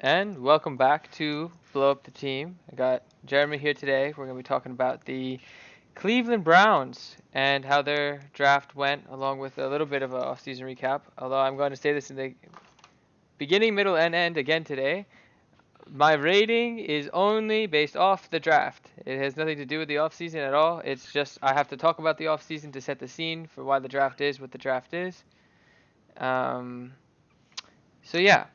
And welcome back to Blow Up the Team. I got Jeremy here today. We're going to be talking about the Cleveland Browns and how their draft went, along with a little bit of a off-season recap. Although I'm going to say this in the beginning, middle, and end again today. My rating is only based off the draft. It has nothing to do with the off-season at all. It's just I have to talk about the off-season to set the scene for why the draft is what the draft is. Um, so yeah,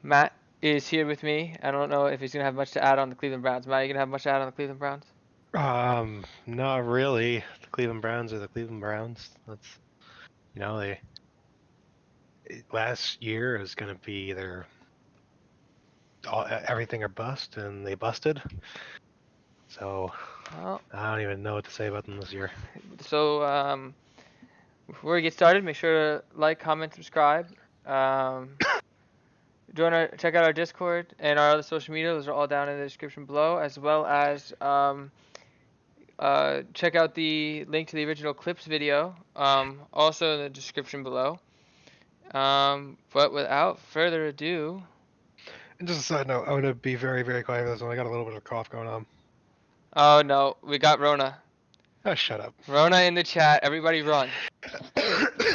Matt is here with me. I don't know if he's gonna have much to add on the Cleveland Browns. Matt, you gonna have much to add on the Cleveland Browns? Not really. The Cleveland Browns are the Cleveland Browns. They last year it was going to be either everything or bust, and they busted. So Well, I don't even know what to say about them this year. so before we get started, make sure to like, comment, subscribe. Um, check out our Discord and our other social media. Those are all down in the description below, as well as check out the link to the original clips video, also in the description below. But without further ado, And just a side note, I'm going to be very, very quiet for this one. I got a little bit of a cough going on. oh no, we got Rona. Oh, shut up. Rona in the chat. Everybody run.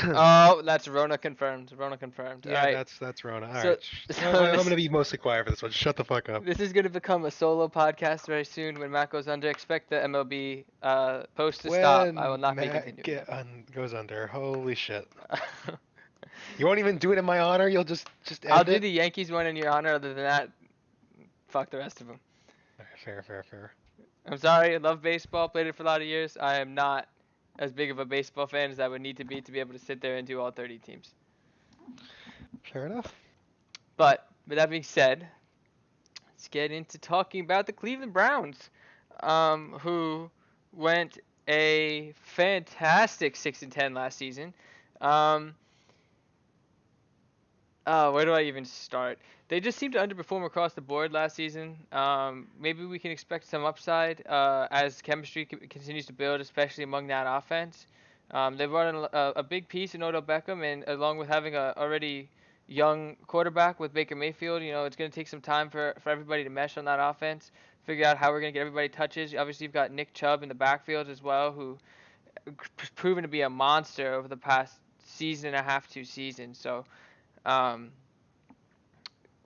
Oh, that's Rona confirmed. Rona confirmed. All Yeah, right. that's Rona. All So, right. so I'm this, going to be mostly quiet for this one. Shut the fuck up. this is going to become a solo podcast very soon when Matt goes under. Expect the MLB post to stop. I will When not be Matt continuing goes under, holy shit. it. You won't even do it in my honor? You'll just I'll end do it? the Yankees one in your honor. Other than that, fuck the rest of them. Fair, fair, fair. I'm sorry. I love baseball. Played it for a lot of years. I am not as big of a baseball fan as I would need to be able to sit there and do all 30 teams. Fair enough. But with that being said, let's get into talking about the Cleveland Browns, who went a fantastic 6-10 last season. Um, where do I even start? They just seemed to underperform across the board last season. Maybe we can expect some upside as chemistry continues to build, especially among that offense. They brought in a big piece in Odell Beckham, and along with having a already young quarterback with Baker Mayfield, it's going to take some time for everybody to mesh on that offense, figure out how we're going to get everybody touches. Obviously, you've got Nick Chubb in the backfield as well, who proven to be a monster over the past season and a half, 2 seasons. So um,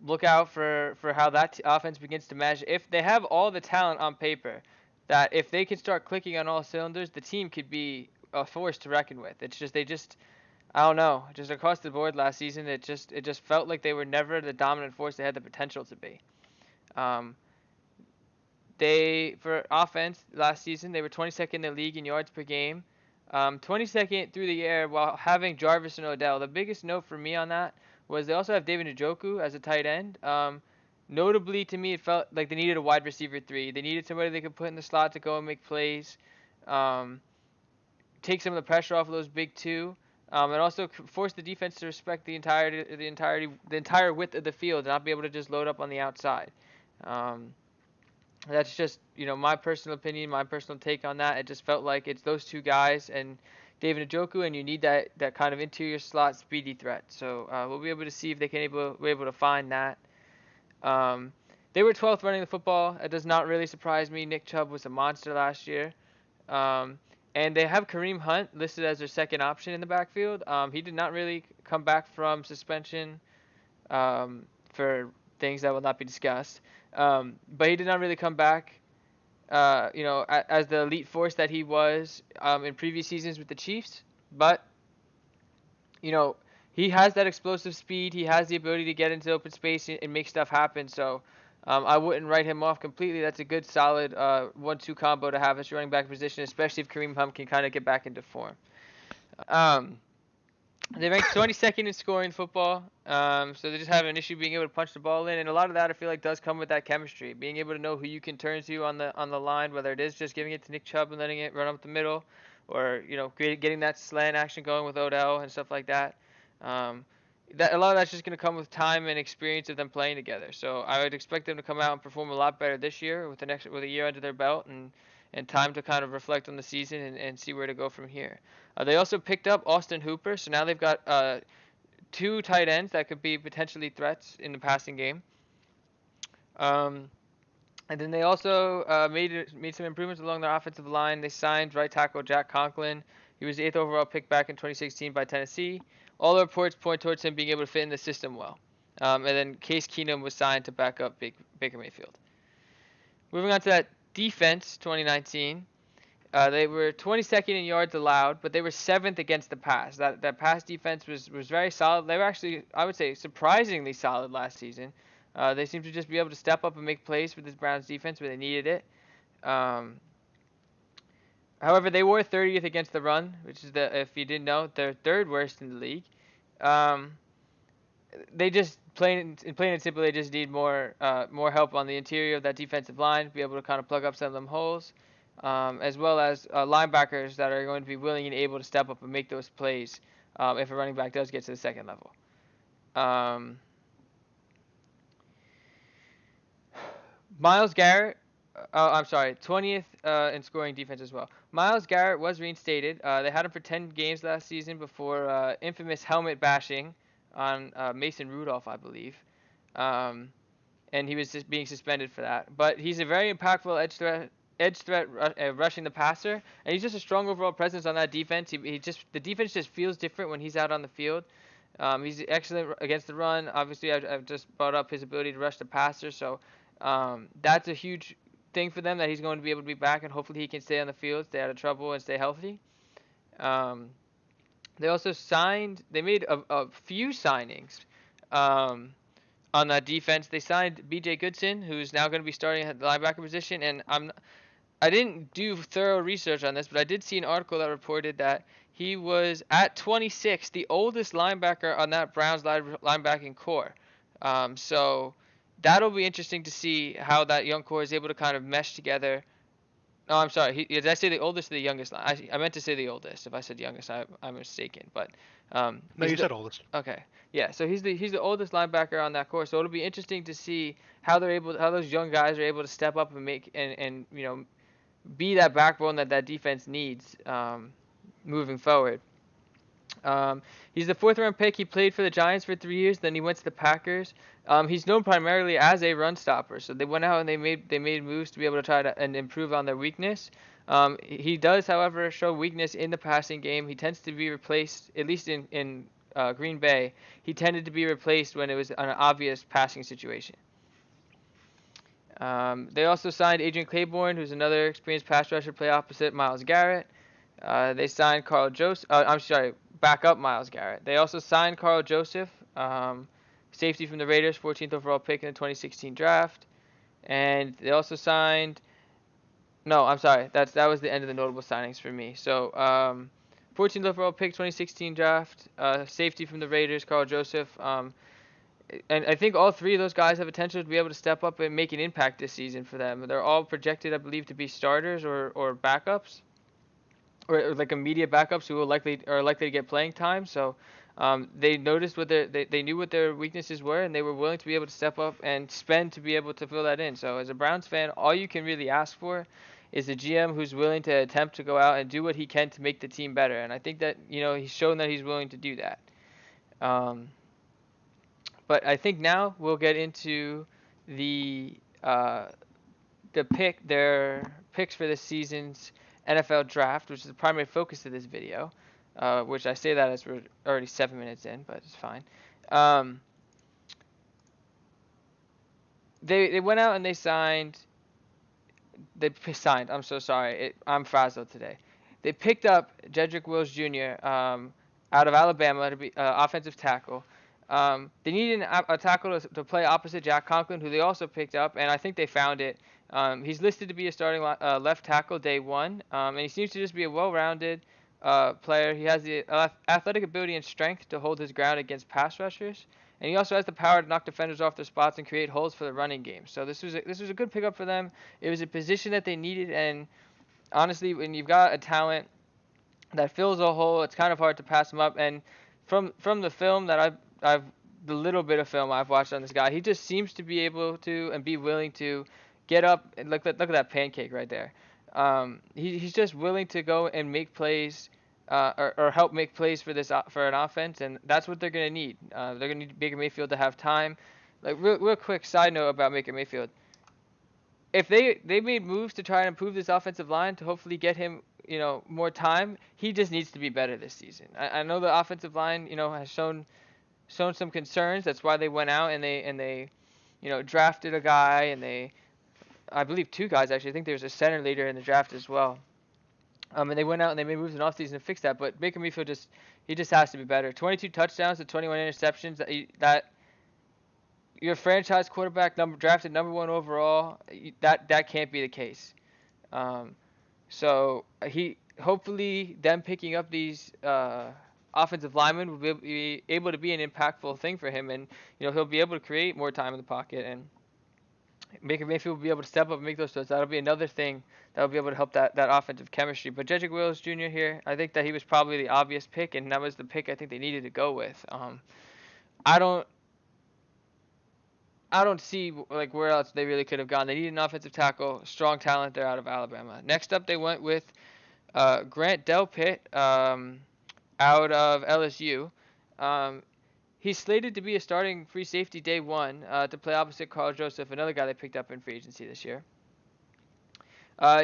look out for how that offense begins to mesh. If they have all the talent on paper, that if they can start clicking on all cylinders, the team could be a force to reckon with. It's just I don't know, just across the board last season, it just felt like they were never the dominant force they had the potential to be. Um, they for offense last season they were 22nd in the league in yards per game, 22nd through the air while having Jarvis and Odell. The biggest note for me on that was they also have David Njoku as a tight end. Notably to me, it felt like they needed a wide receiver three. They needed somebody they could put in the slot to go and make plays, um, take some of the pressure off of those big two, and also force the defense to respect the entire width of the field and not be able to just load up on the outside. Um, that's just my personal opinion, my personal take on that. It just felt like it's those two guys and David Njoku, and you need that kind of interior slot speedy threat. So we'll be able to see if we're able to find that. Um, they were 12th running the football. It does not really surprise me. Nick Chubb was a monster last year. And they have Kareem Hunt listed as their second option in the backfield. He did not really come back from suspension for things that will not be discussed. But he did not really come back, as the elite force that he was in previous seasons with the Chiefs. But, he has that explosive speed. He has the ability to get into open space and make stuff happen. So I wouldn't write him off completely. That's a good, solid 1-2 combo to have as your running back position, especially if Kareem Hunt can kind of get back into form. Um, they ranked 22nd in scoring football, so they just have an issue being able to punch the ball in, and a lot of that I feel like does come with that chemistry, being able to know who you can turn to on the line, whether it is just giving it to Nick Chubb and letting it run up the middle, or getting that slant action going with Odell and stuff like that. Um, that a lot of that's just going to come with time and experience of them playing together. So I would expect them to come out and perform a lot better this year with a year under their belt and time to kind of reflect on the season and see where to go from here. They also picked up Austin Hooper, so now they've got two tight ends that could be potentially threats in the passing game. Um, and then they also made some improvements along their offensive line. They signed right tackle Jack Conklin. He was the 8th overall pick back in 2016 by Tennessee. All the reports point towards him being able to fit in the system well. And then Case Keenum was signed to back up Baker Mayfield. Moving on to that defense, 2019. They were 22nd in yards allowed, but they were 7th against the pass. That pass defense was very solid. They were actually, I would say, surprisingly solid last season. They seemed to just be able to step up and make plays for this Browns defense where they needed it. However, they were 30th against the run, which is if you didn't know, they're third worst in the league. They just plain and simple, they just need more help on the interior of that defensive line, be able to kind of plug up some of them holes, as well as linebackers that are going to be willing and able to step up and make those plays if a running back does get to the second level. Myles Garrett, I'm sorry, 20th in scoring defense as well. Myles Garrett was reinstated. They had him for 10 games last season before infamous helmet bashing on Mason Rudolph, I believe. And he was just being suspended for that. But he's a very impactful edge threat rushing the passer, and he's just a strong overall presence on that defense. The defense just feels different when he's out on the field. He's excellent against the run. Obviously, I've just brought up his ability to rush the passer, so that's a huge thing for them that he's going to be able to be back, and hopefully he can stay on the field, stay out of trouble, and stay healthy. They also they made a few signings on that defense. They signed B.J. Goodson, who's now going to be starting at the linebacker position, and I didn't do thorough research on this, but I did see an article that reported that he was, at 26, the oldest linebacker on that Browns linebacking core. So that'll be interesting to see how that young core is able to kind of mesh together. No, I'm sorry. Did I say the oldest or the youngest? I meant to say the oldest. If I said youngest, I'm mistaken. But no, you said oldest. Okay, yeah. So he's the oldest linebacker on that core. So it'll be interesting to see how those young guys are able to step up and make and be that backbone that defense needs moving forward. He's the 4th round pick. He played for the Giants for 3 years. Then he went to the Packers. He's known primarily as a run stopper. So they went out and they made moves to be able to try to and improve on their weakness. He does, however, show weakness in the passing game. He tends to be replaced, at least in Green Bay. He tended to be replaced when it was an obvious passing situation. They also signed Adrian Claiborne, who's another experienced pass rusher, play opposite Myles Garrett. They signed Carl Joseph. Back up Myles Garrett. They also signed Carl Joseph, safety from the Raiders, 14th overall pick in the 2016 draft. And they also signed. No, I'm sorry. That was the end of the notable signings for me. So 14th overall pick, 2016 draft, safety from the Raiders, Carl Joseph. And I think all three of those guys have potential to be able to step up and make an impact this season for them. They're all projected, I believe, to be starters or backups, or like immediate backups who are likely to get playing time. So they noticed they knew what their weaknesses were, and they were willing to be able to step up and spend to be able to fill that in. So as a Browns fan, all you can really ask for is a GM who's willing to attempt to go out and do what he can to make the team better. And I think that he's shown that he's willing to do that. But I think now we'll get into their picks for this season's NFL draft, which is the primary focus of this video. Which I say that as we're already 7 minutes in, but it's fine. They went out and they signed. I'm so sorry. I'm frazzled today. They picked up Jedrick Wills Jr. Out of Alabama to be offensive tackle. They needed a tackle to play opposite Jack Conklin, who they also picked up, and I think they found it. He's listed to be a starting left tackle day one, and he seems to just be a well-rounded player. He has the athletic ability and strength to hold his ground against pass rushers, and he also has the power to knock defenders off their spots and create holes for the running game. So this was a good pickup for them. It was a position that they needed, and honestly, when you've got a talent that fills a hole, it's kind of hard to pass him up. And from the film that the little bit of film I've watched on this guy, he just seems to be able to and be willing to get up and look at that pancake right there. He's just willing to go and make plays or help make plays for for an offense, and that's what they're gonna need. They're gonna need Baker Mayfield to have time. Like real quick side note about Baker Mayfield. If they made moves to try and improve this offensive line to hopefully get him, more time, he just needs to be better this season. I know the offensive line, has shown some concerns. That's why they went out and they drafted a guy, and I believe two guys actually. I think there was a center leader in the draft as well. And they went out and they made moves in offseason to fix that. But Baker Mayfield just has to be better. 22 touchdowns to 21 interceptions. That your franchise quarterback drafted number one overall. That can't be the case. So he hopefully them picking up these offensive linemen will be able to be an impactful thing for him, and he'll be able to create more time in the pocket, and Baker Mayfield will be able to step up and make those throws. That'll be another thing that will be able to help that offensive chemistry. But Jedrick Wills Jr. here, I think that he was probably the obvious pick, and that was the pick I think they needed to go with. I don't I don't see like where else they really could have gone. They need an offensive tackle, strong talent there out of Alabama. Next up, they went with Grant Delpit out of LSU. He's slated to be a starting free safety day one to play opposite Carl Joseph, another guy they picked up in free agency this year.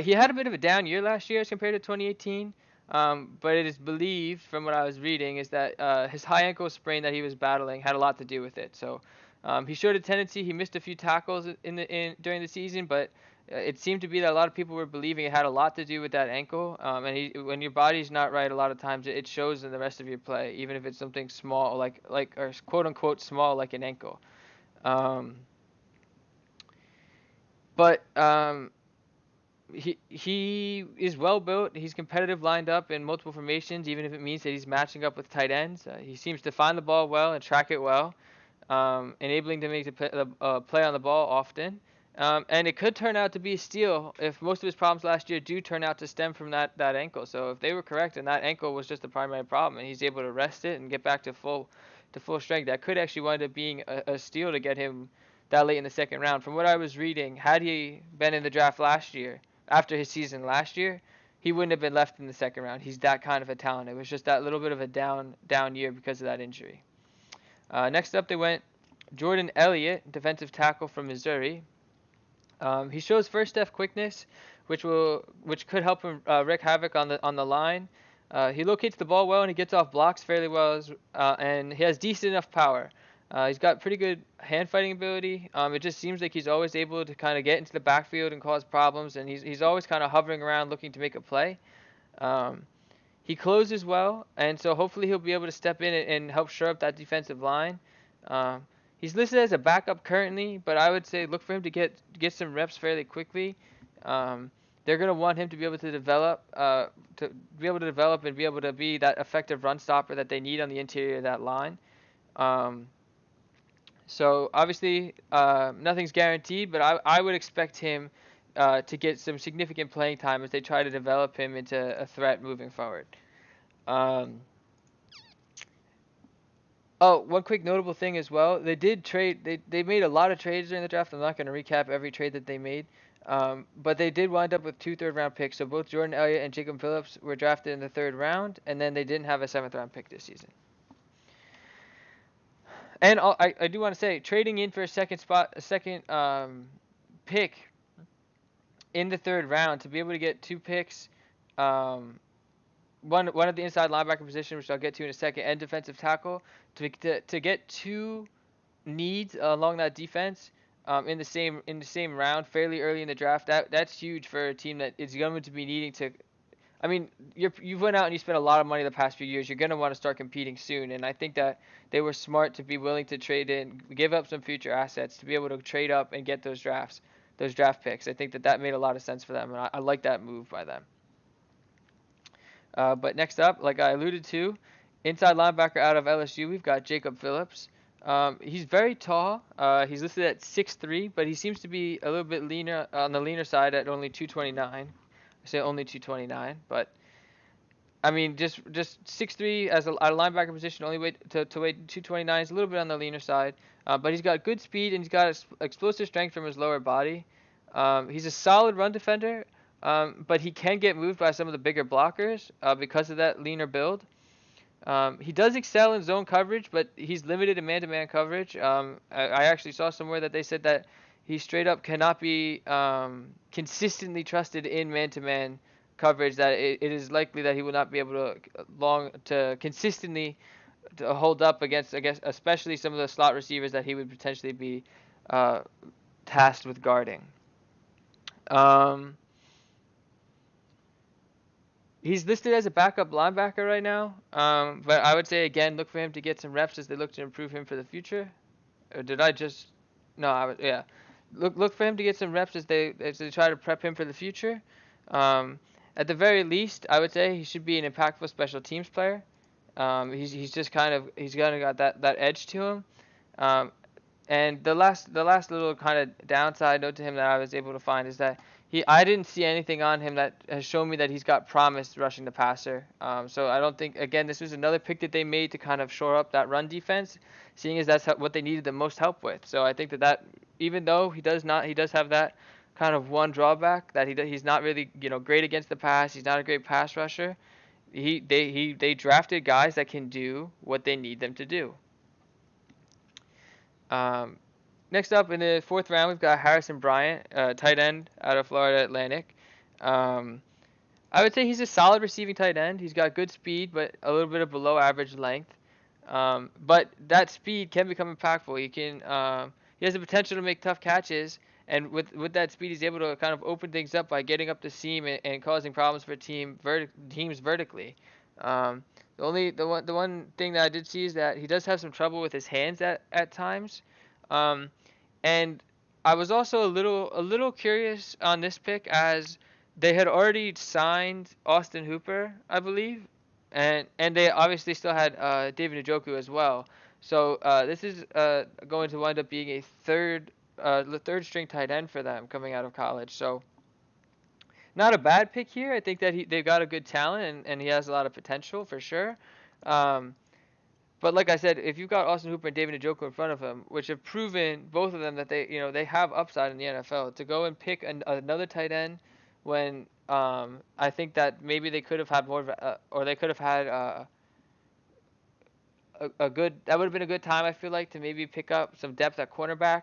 He had a bit of a down year last year as compared to 2018, but it is believed from what I was reading is that his high ankle sprain that he was battling had a lot to do with it. So he showed a tendency. He missed a few tackles during the season, but it seemed to be that a lot of people were believing it had a lot to do with that ankle. And when your body's not right, a lot of times it shows in the rest of your play, even if it's something small, like or quote unquote small, like an ankle. But he is well built. He's competitive, lined up in multiple formations, even if it means that he's matching up with tight ends. He seems to find the ball well and track it well, enabling to make the play on the ball often. And it could turn out to be a steal if most of his problems last year do turn out to stem from that ankle. So if they were correct and that ankle was just the primary problem, and he's able to rest it and get back to full strength, that could actually wind up being a steal to get him that late in the second round. From what I was reading, had he been in the draft last year, after his season last year, he wouldn't have been left in the second round. He's that kind of a talent. It was just that little bit of a down year because of that injury. Next up, they went Jordan Elliott, defensive tackle from Missouri. He shows first step quickness, which could help him wreak havoc on the line. He locates the ball well and he gets off blocks fairly well, and he has decent enough power. He's got pretty good hand fighting ability. It just seems like he's always able to kind of get into the backfield and cause problems, and he's always kind of hovering around looking to make a play. He closes well, and so hopefully he'll be able to step in and help shore up that defensive line. He's listed as a backup currently, but I would say look for him to get some reps fairly quickly. They're going to want him to be able to develop, and be able to be that effective run stopper that they need on the interior of that line. So obviously nothing's guaranteed, but I would expect him to get some significant playing time as they try to develop him into a threat moving forward. Oh, one quick notable thing as well. They did trade. They made a lot of trades during the draft. I'm not going to recap every trade that they made, but they did wind up with 2 third-round picks. So both Jordan Elliott and Jacob Phillips were drafted in the 3rd round, and then they didn't have a 7th-round pick this season. And I do want to say, trading in for a second pick in the 3rd round to be able to get 2 picks, one at the inside linebacker position, which I'll get to in a second, and defensive tackle, to get 2 needs along that defense in the same round fairly early in the draft. That's huge for a team that is going to be needing to. I mean, you've went out and you spent a lot of money the past few years. You're going to want to start competing soon, and I think that they were smart to be willing to trade in, give up some future assets to be able to trade up and get those draft picks. I think that made a lot of sense for them, and I like that move by them. But next up, like I alluded to, inside linebacker out of LSU, we've got Jacob Phillips. He's very tall. He's listed at 6'3", but he seems to be a little bit leaner on the leaner side at only 229. I say only 229, but I mean just 6'3" as a linebacker position, only weight to weight 229 is a little bit on the leaner side, but he's got good speed and he's got explosive strength from his lower body. He's a solid run defender, but he can get moved by some of the bigger blockers because of that leaner build. He does excel in zone coverage, but he's limited in man-to-man coverage. I actually saw somewhere that they said that he straight up cannot be consistently trusted in man-to-man coverage. That it is likely that he will not be able to consistently to hold up against, I guess, especially some of the slot receivers that he would potentially be uh, tasked with guarding. Um, He's listed as a backup linebacker right now, but I would say again, look for him to get some reps as they look to improve him for the future. Or did I just? No, yeah. Look for him to get some reps as they try to prep him for the future. Um, at the very least, I would say he should be an impactful special teams player. He's just he's kind of got that edge to him. Um, and the last little kind of downside note to him that I was able to find is that I didn't see anything on him that has shown me that he's got promise rushing the passer. So I don't think, again, this was another pick that they made to kind of shore up that run defense, seeing as that's what they needed the most help with. So I think that even though he does have that kind of one drawback that he's not really great against the pass. He's not a great pass rusher. They drafted guys that can do what they need them to do. Um, Next up in the fourth round, we've got Harrison Bryant, tight end out of Florida Atlantic. Um, I would say he's a solid receiving tight end. He's got good speed, but a little bit of below average length. But that speed can become impactful. He has the potential to make tough catches, and with that speed, he's able to kind of open things up by getting up the seam and causing problems for teams vertically. The one thing that I did see is that he does have some trouble with his hands at times. Um, and I was also a little curious on this pick as they had already signed Austin Hooper, I believe, and they obviously still had David Njoku as well. So this is going to wind up being a third string tight end for them coming out of college. So not a bad pick here. I think that they've got a good talent and he has a lot of potential for sure. Um, but like I said, if you've got Austin Hooper and David Njoku in front of him, which have proven both of them that they have upside in the NFL, to go and pick another tight end when I think that maybe they could have had more of or they could have had a good that would have been a good time I feel like to maybe pick up some depth at cornerback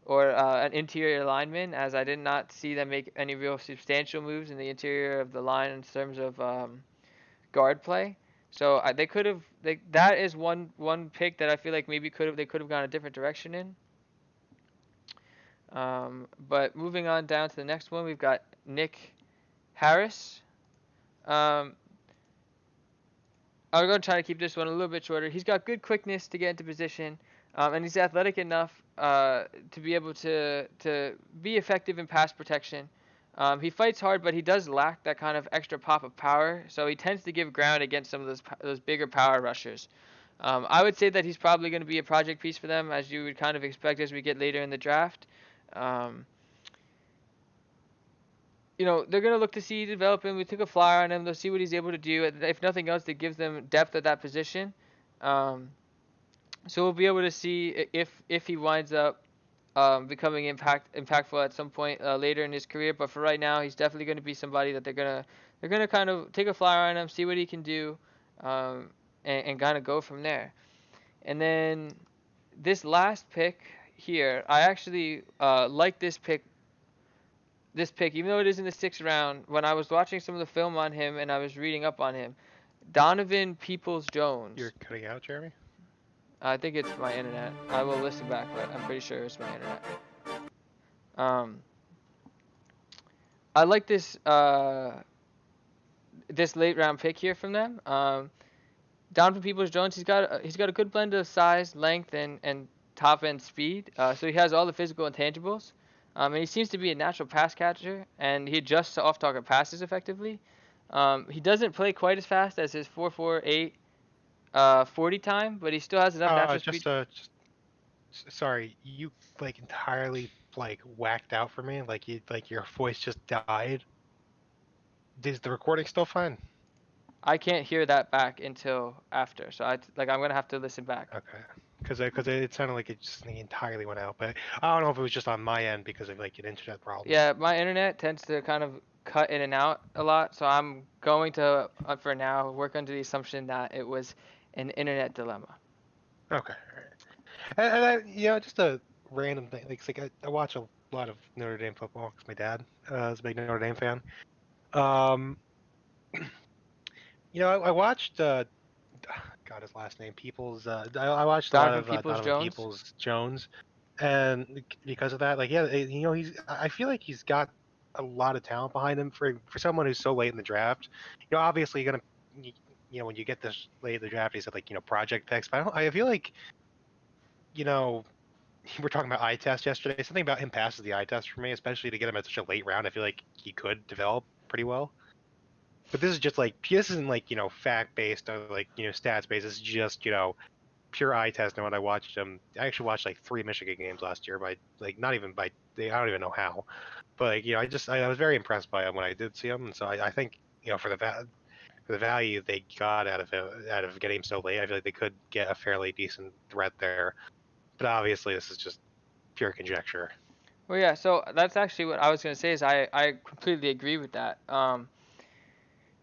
or an interior lineman, as I did not see them make any real substantial moves in the interior of the line in terms of guard play. So they could have. That is one pick that I feel like maybe they could have gone a different direction in. But moving on down to the next one, we've got Nick Harris. I'm going to try to keep this one a little bit shorter. He's got good quickness to get into position, and he's athletic enough to be able to be effective in pass protection. He fights hard, but he does lack that kind of extra pop of power, so he tends to give ground against some of those bigger power rushers. I would say that he's probably going to be a project piece for them, as you would kind of expect as we get later in the draft. They're going to look to see develop him. We took a flyer on him. They'll see what he's able to do. If nothing else, it gives them depth at that position. So we'll be able to see if he winds up becoming impactful at some point later in his career. But for right now, he's definitely going to be somebody that they're gonna kind of take a flyer on him, see what he can do, and kind of go from there. And then this last pick here, I actually like this pick. This pick, even though it is in the 6th round, when I was watching some of the film on him and I was reading up on him, Donovan Peoples-Jones. You're cutting out, Jeremy? I think it's my internet. I will listen back, but I'm pretty sure it's my internet. I like this late round pick here from them. Donovan Peoples-Jones, he's got a good blend of size, length, and top end speed. So he has all the physical intangibles. And he seems to be a natural pass catcher, and he adjusts to off-target passes effectively. He doesn't play quite as fast as his 4.48 40 time, but he still has enough natural speed. Sorry, you entirely whacked out for me. Your voice just died. Is the recording still fine? I can't hear that back until after, so I'm gonna have to listen back. Okay. Because it sounded like it just entirely went out, but I don't know if it was just on my end because of an internet problem. Yeah, my internet tends to kind of cut in and out a lot, so I'm going to, for now, work under the assumption that it was an internet dilemma. Okay. And just a random thing. Like I watch a lot of Notre Dame football because my dad is a big Notre Dame fan. Um, I watched God, his last name Peoples. I watched a lot Donovan of Donovan Peoples-Jones. Peoples Jones, and because of that, like I feel like he's got a lot of talent behind him for someone who's so late in the draft. Obviously you're gonna, when you get this late in the draft, he said like project picks, but I feel like you know we're talking about eye test yesterday. Something about him passes the eye test for me, especially to get him at such a late round. I feel like he could develop pretty well. But this is just like this isn't like fact based or like stats based. This is just pure eye test. And when I watched him, I actually watched like 3 Michigan games last year by like not even by I don't even know how, but like I was very impressed by him when I did see him, and so I think for the value they got out of getting him so late, I feel like they could get a fairly decent threat there. But obviously, this is just pure conjecture. Well, yeah, so that's actually what I was going to say is I completely agree with that.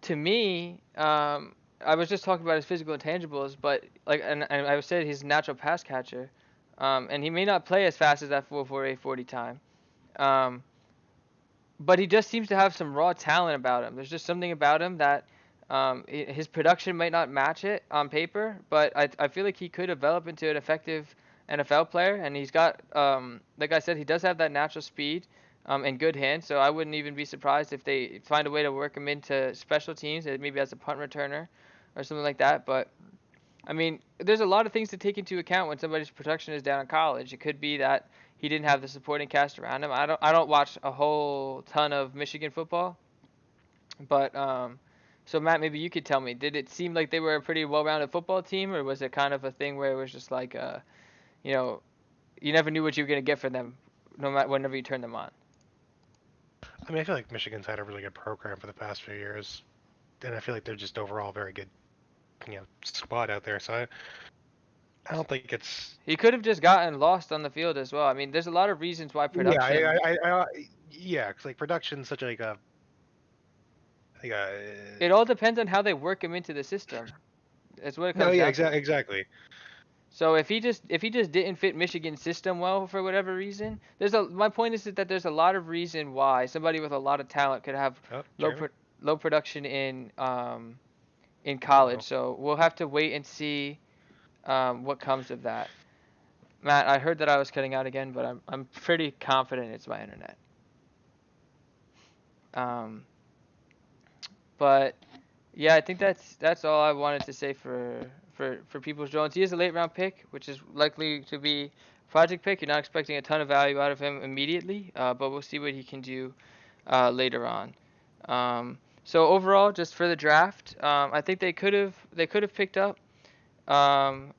To me, I was just talking about his physical intangibles, but like, and I said he's a natural pass catcher, and he may not play as fast as that 4.48 40 time, um, but he just seems to have some raw talent about him. There's just something about him that his production might not match it on paper, but I feel like he could develop into an effective NFL player, and he's got, like I said, he does have that natural speed and good hands, so I wouldn't even be surprised if they find a way to work him into special teams, maybe as a punt returner or something like that. But I mean, there's a lot of things to take into account when somebody's production is down in college. It could be that he didn't have the supporting cast around him. I don't watch a whole ton of Michigan football, but so Matt, maybe you could tell me, did it seem like they were a pretty well-rounded football team, or was it kind of a thing where it was just like you know, you never knew what you were gonna get from them, no matter whenever you turned them on? I mean, I feel like Michigan's had a really good program for the past few years, and I feel like they're just overall very good, squad out there. So I don't think it's. He could have just gotten lost on the field as well. I mean, there's a lot of reasons why Yeah, production. yeah, because like production's such like a. It all depends on how they work him into the system. That's what it No, comes yeah, down to. exactly. So if he just didn't fit Michigan's system well for whatever reason, my point is that there's a lot of reason why somebody with a lot of talent could have Oh, low Jeremy. pro, low production in college. Uh-oh. So we'll have to wait and see what comes of that. Matt, I heard that I was cutting out again, but I'm pretty confident it's my internet. Um, but yeah, I think that's all I wanted to say for Peoples Jones. He is a late round pick, which is likely to be a project pick. You're not expecting a ton of value out of him immediately, but we'll see what he can do later on. So overall, just for the draft, I think they could have picked up um,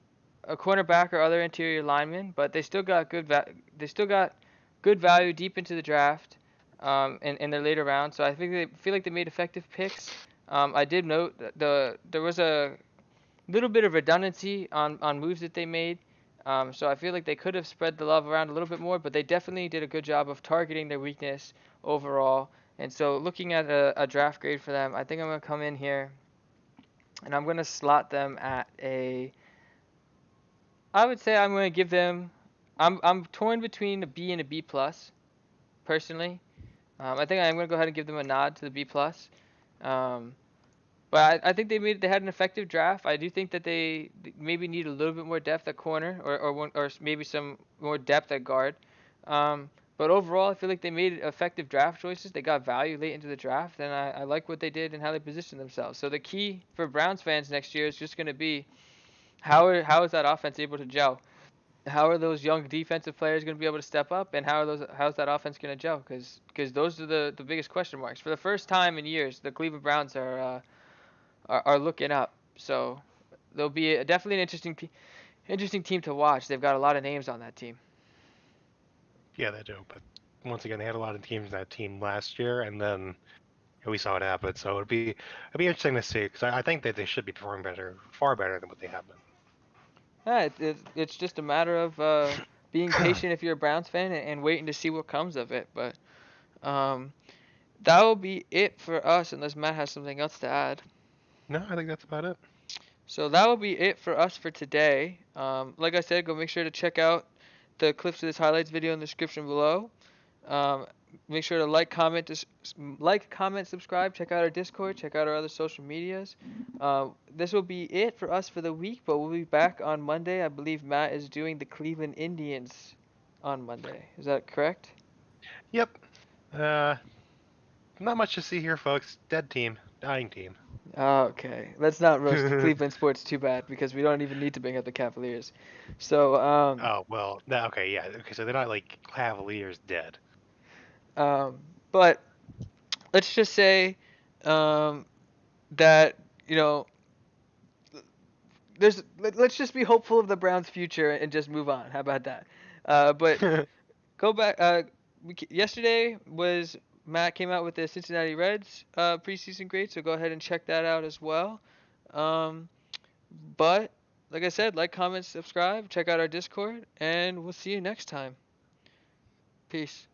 a cornerback or other interior lineman, but they still got good value deep into the draft in their later rounds. So I think they feel like they made effective picks. I did note that there was a little bit of redundancy on moves that they made. So I feel like they could have spread the love around a little bit more, but they definitely did a good job of targeting their weakness overall. And so looking at a draft grade for them, I think I'm going to come in here and I'm going to slot them at a. I would say I'm going to give them. I'm torn between a B and a B plus, personally. I think I'm going to go ahead and give them a nod to the B plus. Um, But I think they had an effective draft. I do think that they maybe need a little bit more depth at corner or maybe some more depth at guard. But overall, I feel like they made effective draft choices. They got value late into the draft, and I like what they did and how they positioned themselves. So the key for Browns fans next year is just going to be how is that offense able to gel? How are those young defensive players going to be able to step up, and how's that offense going to gel? Because those are the biggest question marks. For the first time in years, the Cleveland Browns are looking up. So they'll be definitely an interesting team to watch. They've got a lot of names on that team. Yeah, they do. But once again, they had a lot of teams in that team last year, and then we saw it happen. So it'd be interesting to see because I think that they should be performing better, far better than what they have Yeah, it's just a matter of being been. patient if you're a Browns fan and waiting to see what comes of it. But um, that will be it for us, unless Matt has something else to add. No, I think that's about it. So that will be it for us for today. Like I said, go make sure to check out the clips of this highlights video in the description below. Um, Make sure to like, comment, subscribe. Check out our Discord. Check out our other social medias. This will be it for us for the week, but we'll be back on Monday. I believe Matt is doing the Cleveland Indians on Monday. Is that correct? Yep. Uh, Not much to see here, folks. Dead team, dying team. Okay, let's not roast Cleveland sports too bad because we don't even need to bring up the Cavaliers. So, Oh well, no, okay, yeah, okay. So they're not like Cavaliers dead. um, but let's just say, um, that you know, let's just be hopeful of the Browns' future and just move on. How about that? But go back. Yesterday was Matt came out with the Cincinnati Reds preseason grade, so go ahead and check that out as well. Um, but like I said, like, comment, subscribe, check out our Discord, and we'll see you next time. Peace.